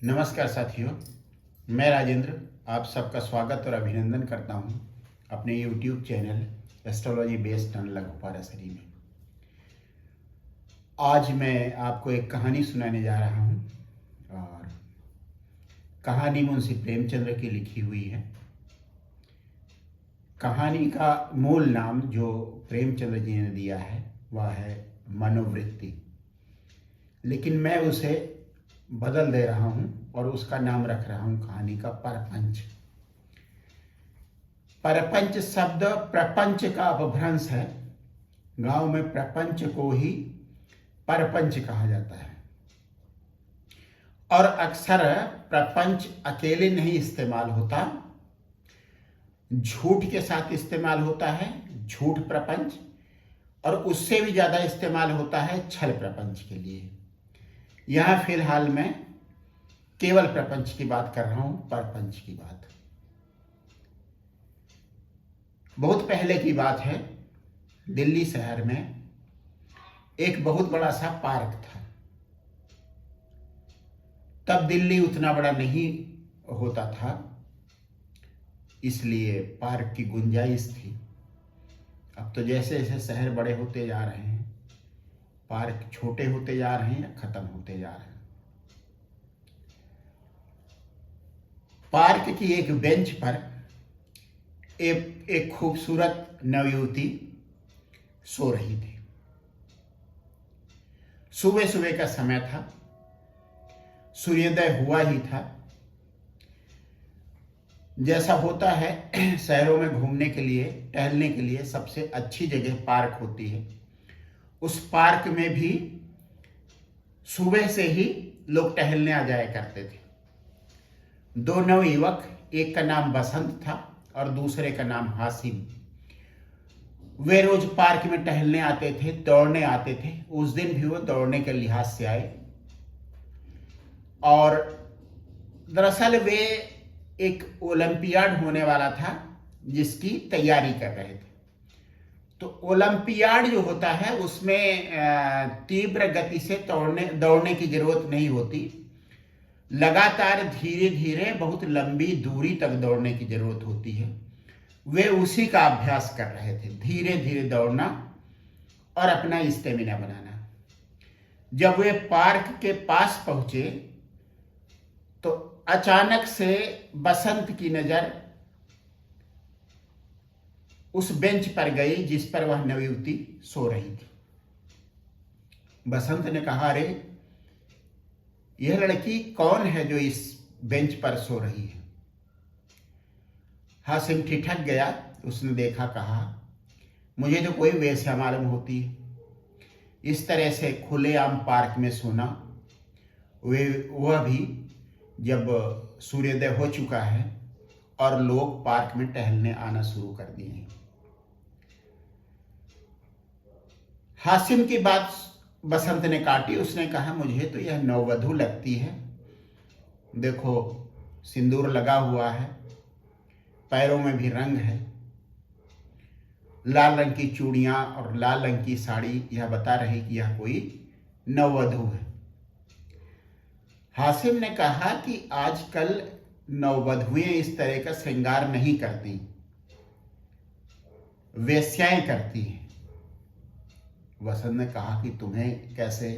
नमस्कार साथियों, मैं राजेंद्र आप सबका स्वागत और अभिनंदन करता हूं अपने YouTube channel astrology based on लघु पाराशरी में। आज मैं आपको एक कहानी सुनाने जा रहा हूं और कहानी मुंशी प्रेमचंद्र की लिखी हुई है। कहानी का मूल नाम जो प्रेमचंद्र जी ने दिया है वह है मनोवृत्ति, लेकिन मैं उसे बदल दे रहा हूं और उसका नाम रख रहा हूं कहानी का परपंच। परपंच शब्द प्रपंच का अपभ्रंश है। गांव में प्रपंच को ही परपंच कहा जाता है और अक्सर प्रपंच अकेले नहीं इस्तेमाल होता, झूठ के साथ इस्तेमाल होता है, झूठ प्रपंच, और उससे भी ज्यादा इस्तेमाल होता है छल प्रपंच के लिए। यहां फिलहाल मैं केवल प्रपंच की बात कर रहा हूं, परपंच की बात। बहुत पहले की बात है, दिल्ली शहर में एक बहुत बड़ा सा पार्क था। तब दिल्ली उतना बड़ा नहीं होता था, इसलिए पार्क की गुंजाइश थी। अब तो जैसे जैसे शहर बड़े होते जा रहे हैं, पार्क छोटे होते जा रहे हैं या खत्म होते जा रहे हैं। पार्क की एक बेंच पर एक खूबसूरत नवयुवती सो रही थी। सुबह सुबह का समय था, सूर्योदय हुआ ही था। जैसा होता है शहरों में घूमने के लिए, टहलने के लिए सबसे अच्छी जगह पार्क होती है। उस पार्क में भी सुबह से ही लोग टहलने आ जाया करते थे। दो नवयुवक, एक का नाम बसंत था और दूसरे का नाम हासिम, वे रोज पार्क में टहलने आते थे, दौड़ने आते थे। उस दिन भी वो दौड़ने के लिहाज से आए और दरअसल वे एक ओलंपियाड होने वाला था जिसकी तैयारी कर रहे थे। तो ओलंपियाड जो होता है उसमें तीव्र गति से दौड़ने की जरूरत नहीं होती, लगातार धीरे धीरे बहुत लंबी दूरी तक दौड़ने की जरूरत होती है। वे उसी का अभ्यास कर रहे थे, धीरे धीरे दौड़ना और अपना स्टेमिना बनाना। जब वे पार्क के पास पहुंचे तो अचानक से बसंत की नजर उस बेंच पर गई जिस पर वह नवयुवती सो रही थी। बसंत ने कहा, अरे यह लड़की कौन है जो इस बेंच पर सो रही है? हासिम ठिठक गया। उसने देखा, कहा, मुझे तो कोई वेश्या मालूम होती है, इस तरह से खुलेआम पार्क में सोना, वह भी जब सूर्योदय हो चुका है और लोग पार्क में टहलने आना शुरू कर दिए हैं। हासिम की बात बसंत ने काटी। उसने कहा, मुझे तो यह नववधू लगती है। देखो, सिंदूर लगा हुआ है, पैरों में भी रंग है, लाल रंग की चूड़ियां और लाल रंग की साड़ी, यह बता रही कि यह कोई नववधू है। हासिम ने कहा कि आजकल नववधुएं इस तरह का श्रृंगार नहीं करती, वेश्याएं करती हैं। वसंत ने कहा कि तुम्हें कैसे,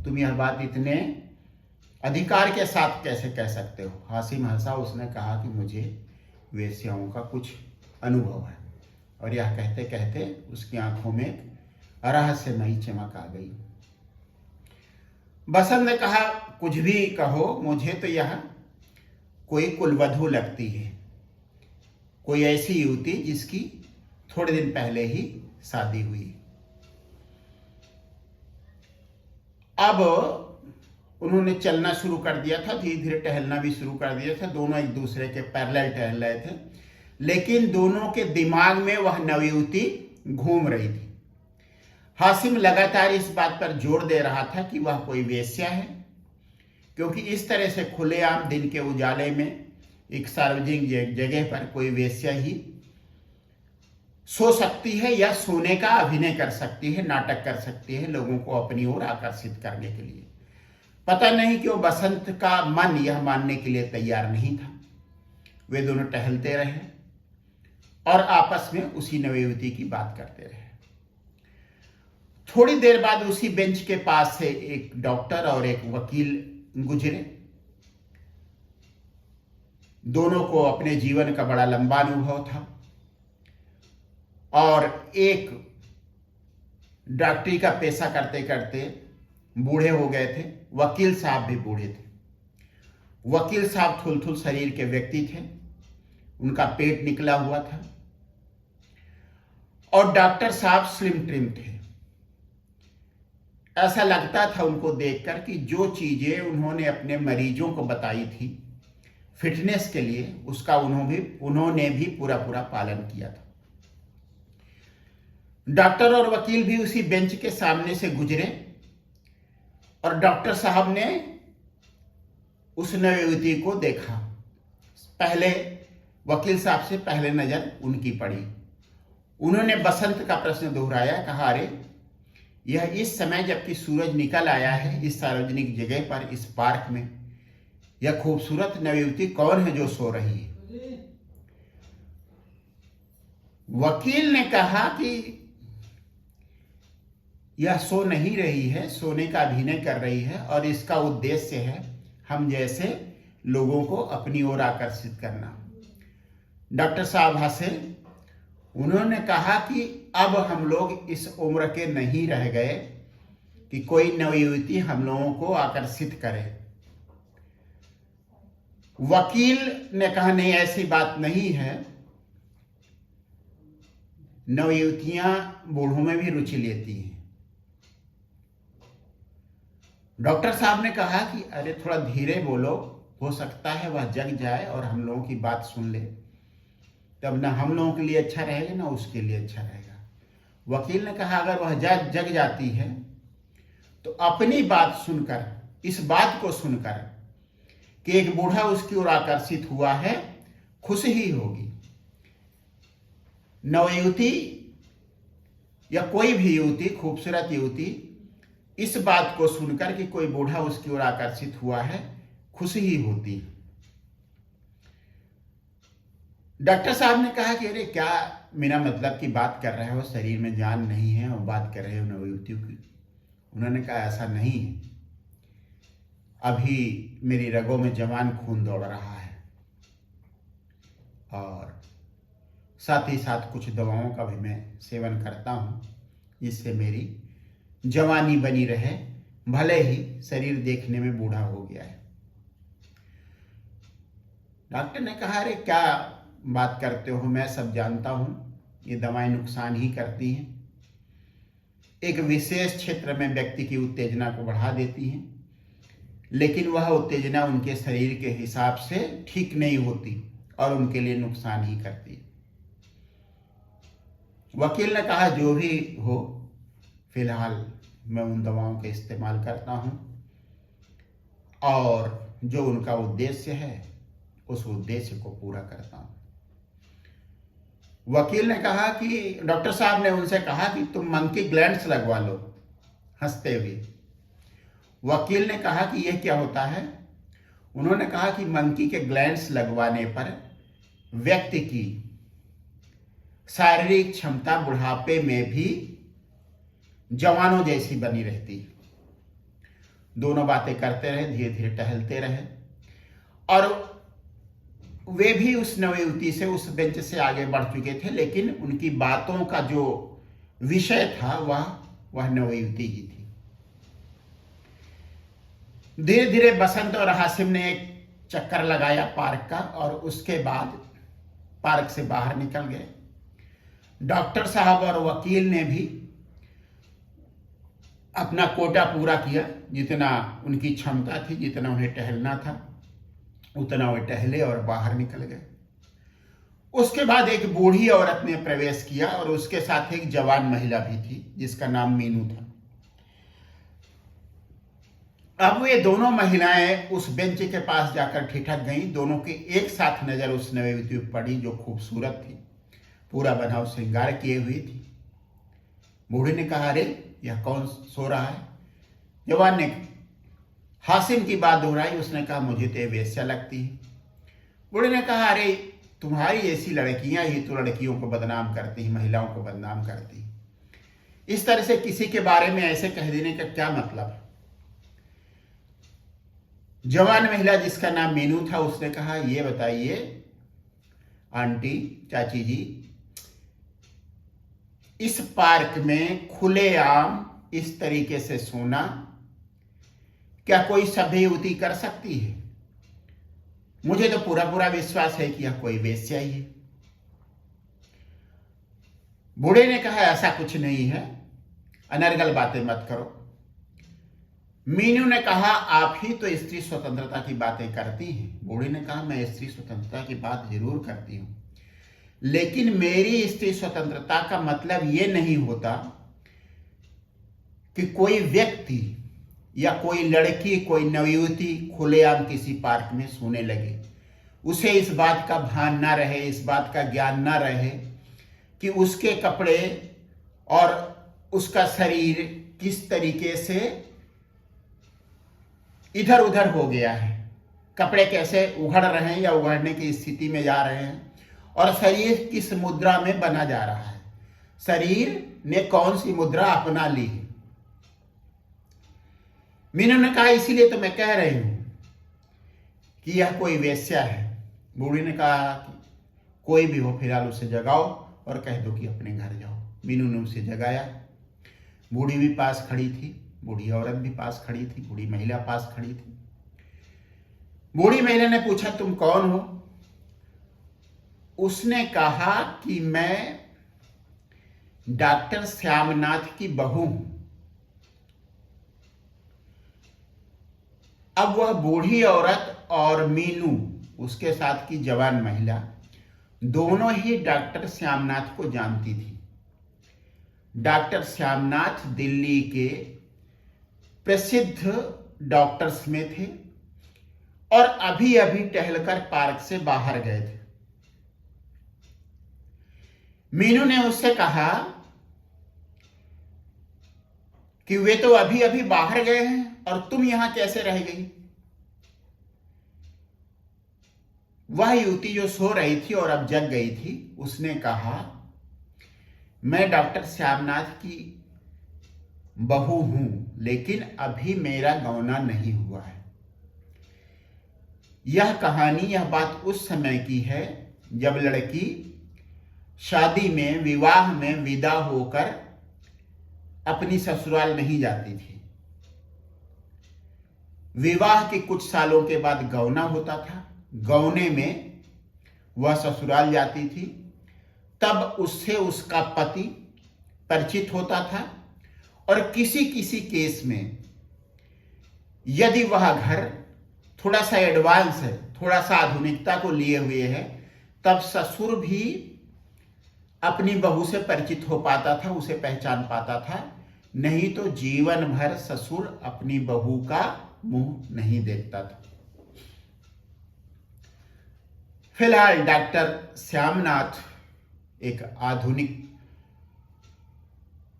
तुम यह बात इतने अधिकार के साथ कैसे कह सकते हो? हासिम हंसा। उसने कहा कि मुझे वेश्याओं का कुछ अनुभव है। और यह कहते कहते उसकी आंखों में रहस्यमयी चमक आ गई। बसंत ने कहा, कुछ भी कहो, मुझे तो यह कोई कुलवधू लगती है, कोई ऐसी युवती जिसकी थोड़े दिन पहले ही शादी हुई। अब उन्होंने चलना शुरू कर दिया था, धीरे धीरे टहलना भी शुरू कर दिया था। दोनों एक दूसरे के पैरेलल टहल रहे थे, लेकिन दोनों के दिमाग में वह नवयुवती घूम रही थी। हासिम लगातार इस बात पर जोर दे रहा था कि वह कोई वेश्या है, क्योंकि इस तरह से खुलेआम दिन के उजाले में एक सार्वजनिक जगह पर कोई वेश्या ही सो सकती है या सोने का अभिनय कर सकती है, नाटक कर सकती है लोगों को अपनी ओर आकर्षित करने के लिए। पता नहीं क्यों बसंत का मन यह मानने के लिए तैयार नहीं था। वे दोनों टहलते रहे और आपस में उसी नवयुवती की बात करते रहे। थोड़ी देर बाद उसी बेंच के पास से एक डॉक्टर और एक वकील गुजरे। दोनों को अपने जीवन का बड़ा लंबा अनुभव था और एक डॉक्टरी का पेशा करते करते बूढ़े हो गए थे। वकील साहब भी बूढ़े थे। वकील साहब थुलथुल शरीर के व्यक्ति थे, उनका पेट निकला हुआ था, और डॉक्टर साहब स्लिम ट्रिम थे। ऐसा लगता था उनको देखकर कि जो चीजें उन्होंने अपने मरीजों को बताई थी फिटनेस के लिए, उसका उन्होंने भी पूरा पूरा पालन किया था। डॉक्टर और वकील भी उसी बेंच के सामने से गुजरे और डॉक्टर साहब ने उस नवयुवती को देखा। पहले वकील साहब से पहले नजर उनकी पड़ी। उन्होंने बसंत का प्रश्न दोहराया, कहा, अरे यह इस समय जबकि सूरज निकल आया है, इस सार्वजनिक जगह पर, इस पार्क में, यह खूबसूरत नवयुवती कौन है जो सो रही है? वकील ने कहा कि यह सो नहीं रही है, सोने का अभिनय कर रही है और इसका उद्देश्य है हम जैसे लोगों को अपनी ओर आकर्षित करना। डॉक्टर साहब हंसे। उन्होंने कहा कि अब हम लोग इस उम्र के नहीं रह गए कि कोई नवयुवती हम लोगों को आकर्षित करे। वकील ने कहा, नहीं, ऐसी बात नहीं है, नवयुवतियां बूढ़ों में भी रुचि लेती हैं। डॉक्टर साहब ने कहा कि अरे थोड़ा धीरे बोलो, हो सकता है वह जग जाए और हम लोगों की बात सुन ले, तब ना हम लोगों के लिए अच्छा रहेगा ना उसके लिए अच्छा रहेगा। वकील ने कहा, अगर वह जग जाती है तो अपनी बात सुनकर, इस बात को सुनकर कि एक बूढ़ा उसकी ओर आकर्षित हुआ है, खुश ही होगी। नवयुवती या कोई भी युवती, खूबसूरत युवती, इस बात को सुनकर कि कोई बूढ़ा उसकी ओर आकर्षित हुआ है, खुश ही होती है। डॉक्टर साहब ने कहा कि अरे क्या मेरा मतलब की बात कर रहे हो, शरीर में जान नहीं है और बात कर रहे हो नवयुवतियों की? उन्होंने कहा, ऐसा नहीं है, अभी मेरी रगों में जवान खून दौड़ रहा है और साथ ही साथ कुछ दवाओं का भी मैं सेवन करता हूँ, जिससे मेरी जवानी बनी रहे, भले ही शरीर देखने में बूढ़ा हो गया है। डॉक्टर ने कहा, अरे क्या बात करते हो, मैं सब जानता हूं, ये दवाएं नुकसान ही करती हैं, एक विशेष क्षेत्र में व्यक्ति की उत्तेजना को बढ़ा देती हैं, लेकिन वह उत्तेजना उनके शरीर के हिसाब से ठीक नहीं होती और उनके लिए नुकसान ही करती है। वकील ने कहा, जो भी हो, फिलहाल मैं उन दवाओं का इस्तेमाल करता हूं और जो उनका उद्देश्य है उस उद्देश्य को पूरा करता हूं। वकील ने कहा कि डॉक्टर साहब ने उनसे कहा कि तुम मंकी ग्लैंड्स लगवा लो, हंसते हुए। वकील ने कहा कि यह क्या होता है? उन्होंने कहा कि मंकी के ग्लैंड्स लगवाने पर व्यक्ति की शारीरिक क्षमता बुढ़ापे में भी जवानों जैसी बनी रहती है। दोनों बातें करते रहे, धीरे धीरे टहलते रहे और वे भी उस नवयुवती से, उस बेंच से आगे बढ़ चुके थे, लेकिन उनकी बातों का जो विषय था वह नवयुवती ही थी। धीरे धीरे बसंत और हासिम ने एक चक्कर लगाया पार्क का और उसके बाद पार्क से बाहर निकल गए। डॉक्टर साहब और वकील ने भी अपना कोटा पूरा किया, जितना उनकी क्षमता थी, जितना उन्हें टहलना था उतना वे टहले और बाहर निकल गए। उसके बाद एक बूढ़ी औरत ने प्रवेश किया और उसके साथ एक जवान महिला भी थी जिसका नाम मीनू था। अब वे दोनों महिलाएं उस बेंच के पास जाकर ठिठक गईं। दोनों की एक साथ नजर उस नवयुवती पर पड़ी जो खूबसूरत थी, पूरा बनाव श्रृंगार किए हुई थी। बूढ़ी ने कहा, अरे यह कौन सो रहा है? जवान ने हासिम की बात दोहराई। उसने कहा मुझे तो ये वेश्या लगती है। बूढ़े ने कहा अरे तुम्हारी ऐसी लड़कियां ही तो लड़कियों को बदनाम करती हैं, महिलाओं को बदनाम करती हैं। इस तरह से किसी के बारे में ऐसे कह देने का क्या मतलब है। जवान महिला जिसका नाम मीनू था उसने कहा ये बताइए आंटी, चाची जी, इस पार्क में खुलेआम इस तरीके से सोना क्या कोई सभ्य युवती कर सकती है? मुझे तो पूरा पूरा विश्वास है कि यह कोई वेश्या ही है। बूढ़े ने कहा ऐसा कुछ नहीं है, अनर्गल बातें मत करो। मीनू ने कहा आप ही तो स्त्री स्वतंत्रता की बातें करती हैं। बूढ़े ने कहा मैं स्त्री स्वतंत्रता की बात जरूर करती हूं, लेकिन मेरी स्त्री स्वतंत्रता का मतलब यह नहीं होता कि कोई व्यक्ति या कोई लड़की, कोई नवयुवती खुलेआम किसी पार्क में सोने लगे। उसे इस बात का भान ना रहे, इस बात का ज्ञान ना रहे कि उसके कपड़े और उसका शरीर किस तरीके से इधर उधर हो गया है, कपड़े कैसे उघड़ रहे हैं या उघड़ने की स्थिति में जा रहे हैं, और शरीर किस मुद्रा में बना जा रहा है, शरीर ने कौन सी मुद्रा अपना ली है। मीनू ने कहा इसीलिए तो मैं कह रही हूं कि यह कोई वेश्या है। बूढ़ी ने कहा कि कोई भी हो फिलहाल उसे जगाओ और कह दो कि अपने घर जाओ। मीनू ने उसे जगाया। बूढ़ी भी पास खड़ी थी, बूढ़ी औरत भी पास खड़ी थी, बूढ़ी महिला पास खड़ी थी। बूढ़ी महिला ने पूछा तुम कौन हो? उसने कहा कि मैं डॉक्टर श्यामनाथ की बहू हूं। अब वह बूढ़ी औरत और मीनू, उसके साथ की जवान महिला, दोनों ही डॉक्टर श्यामनाथ को जानती थी। डॉक्टर श्यामनाथ दिल्ली के प्रसिद्ध डॉक्टर्स में थे और अभी अभी टहलकर पार्क से बाहर गए थे। मीनू ने उससे कहा कि वे तो अभी अभी बाहर गए हैं और तुम यहां कैसे रह गई? वह युवती जो सो रही थी और अब जग गई थी, उसने कहा मैं डॉक्टर श्यामनाथ की बहू हूं, लेकिन अभी मेरा गौना नहीं हुआ है। यह कहानी, यह बात उस समय की है जब लड़की शादी में, विवाह में विदा होकर अपनी ससुराल नहीं जाती थी। विवाह के कुछ सालों के बाद गौना होता था। गौने में वह ससुराल जाती थी, तब उससे उसका पति परिचित होता था और किसी किसी केस में यदि वह घर थोड़ा सा एडवांस है, थोड़ा सा आधुनिकता को लिए हुए है, तब ससुर भी अपनी बहू से परिचित हो पाता था, उसे पहचान पाता था। नहीं तो जीवन भर ससुर अपनी बहू का मुंह नहीं देखता था। फिलहाल डॉक्टर श्यामनाथ एक आधुनिक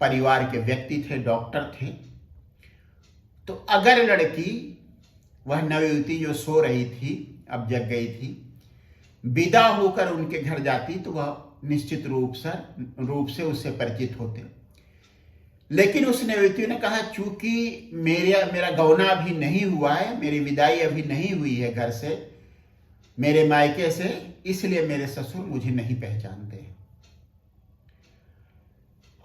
परिवार के व्यक्ति थे, डॉक्टर थे। तो अगर लड़की, वह नवयुवती जो सो रही थी, अब जग गई थी, विदा होकर उनके घर जाती तो वह निश्चित रूप से उससे परिचित होते। लेकिन उस नवयुवती ने कहा चूंकि मेरा गौना अभी नहीं हुआ है, मेरी विदाई अभी नहीं हुई है घर से, मेरे मायके से, इसलिए मेरे ससुर मुझे नहीं पहचानते।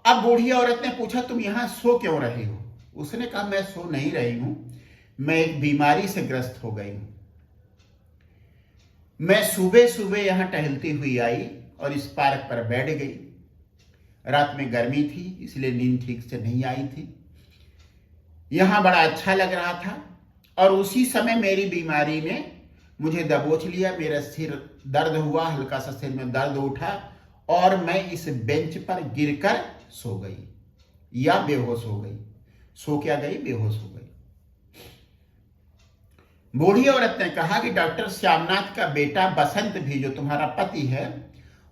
अब बूढ़ी औरत ने पूछा तुम यहां सो क्यों रही हो? उसने कहा मैं सो नहीं रही हूं, मैं एक बीमारी से ग्रस्त हो गई हूं। मैं सुबह सुबह यहां टहलती हुई आई और इस पार्क पर बैठ गई। रात में गर्मी थी, इसलिए नींद ठीक से नहीं आई थी। यहां बड़ा अच्छा लग रहा था और उसी समय मेरी बीमारी ने मुझे दबोच लिया। मेरा सिर दर्द हुआ, हल्का सा सिर में दर्द उठा और मैं इस बेंच पर गिरकर सो गई या बेहोश हो गई। सो क्या गई, बेहोश हो गई। बूढ़ी औरत ने कहा कि डॉक्टर श्यामनाथ का बेटा बसंत भी, जो तुम्हारा पति है,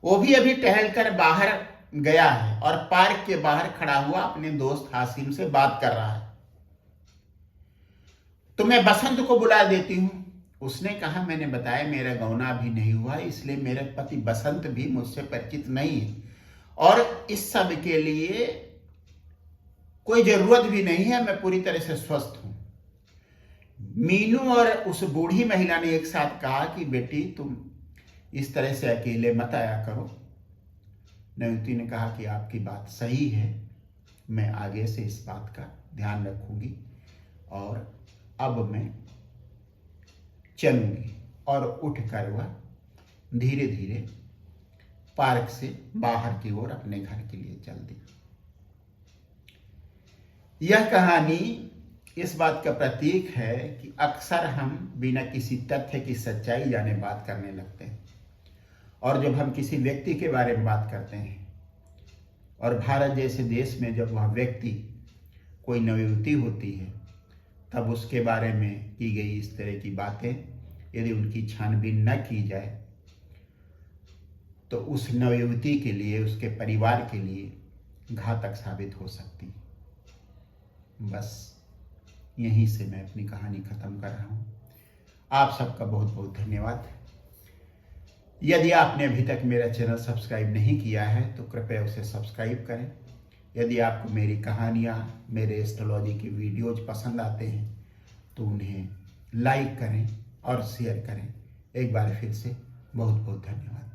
वो भी अभी टहलकर बाहर गया है और पार्क के बाहर खड़ा हुआ अपने दोस्त हासिम से बात कर रहा है। तो मैं बसंत को बुला देती हूँ। उसने कहा, मैंने बताया मेरा गौना अभी नहीं हुआ, इसलिए मेरे पति बसंत भी मुझसे परिचित नहीं है और इस सब के लिए कोई जरूरत भी नहीं है, मैं पूरी तरह से स्वस्थ हूं। मीनू और उस बूढ़ी महिला ने एक साथ कहा कि बेटी तुम इस तरह से अकेले मत आया करो। नवयुवती ने कहा कि आपकी बात सही है, मैं आगे से इस बात का ध्यान रखूंगी और अब मैं चलूंगी। और उठकर वह धीरे धीरे पार्क से बाहर की ओर अपने घर के लिए चल दी। यह कहानी इस बात का प्रतीक है कि अक्सर हम बिना किसी तथ्य की सच्चाई जाने बात करने लगते हैं, और जब हम किसी व्यक्ति के बारे में बात करते हैं और भारत जैसे देश में जब वह व्यक्ति कोई नवयुवती होती है, तब उसके बारे में की गई इस तरह की बातें यदि उनकी छानबीन न की जाए तो उस नवयुवती के लिए, उसके परिवार के लिए घातक साबित हो सकती। बस यहीं से मैं अपनी कहानी खत्म कर रहा हूँ। आप सबका बहुत बहुत धन्यवाद। यदि आपने अभी तक मेरा चैनल सब्सक्राइब नहीं किया है तो कृपया उसे सब्सक्राइब करें। यदि आपको मेरी कहानियाँ, मेरे एस्ट्रोलॉजी की वीडियोज पसंद आते हैं तो उन्हें लाइक करें और शेयर करें। एक बार फिर से बहुत बहुत धन्यवाद।